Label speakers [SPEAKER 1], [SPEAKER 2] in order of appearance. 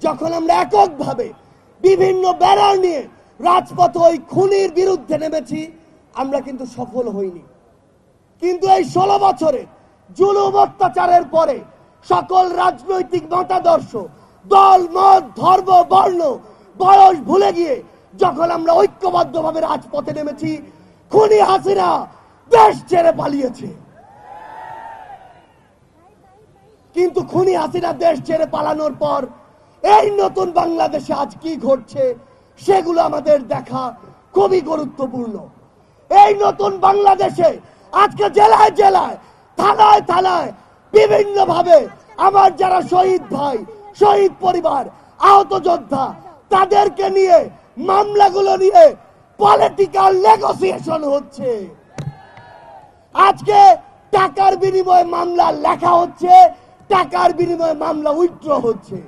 [SPEAKER 1] যখন আমরা এককভাবে বিভিন্ন ব্যানার নিয়ে রাজপথে ওই খুনির বিরুদ্ধে নেমেছি, আমরা কিন্তু সফল হইনি। কিন্তু এই 16 বছরে জুলুম অত্যাচারের পরে সকল রাজনৈতিক মতাদর্শ, দল, মত, ধর্ম, বর্ণ, বয়স ভুলে গিয়ে যখন আমরা ঐক্যবদ্ধভাবে রাজপথে নেমেছি, খুনি হাসিনা দেশ ছেড়ে পালিয়েছে। কিন্তু খুনি হাসিনা দেশ ছেড়ে পালানোর পর এই নতুন বাংলাদেশে আজ কি ঘটছে সেগুলো আমাদের দেখা খুবই গুরুত্বপূর্ণ। এই নতুন বাংলাদেশে আজকে জেলায় জেলায়, থানায় থানায় বিভিন্ন ভাবে আমার যারা শহীদ ভাই, শহীদ পরিবার, আহত যোদ্ধা, তাদেরকে নিয়ে মামলাগুলো নিয়ে পলিটিক্যাল নেগোসিয়েশন হচ্ছে। আজকে টাকার বিনিময়ে মামলা লেখা হচ্ছে, টাকার বিনিময়ে মামলা উইথড্র হচ্ছে।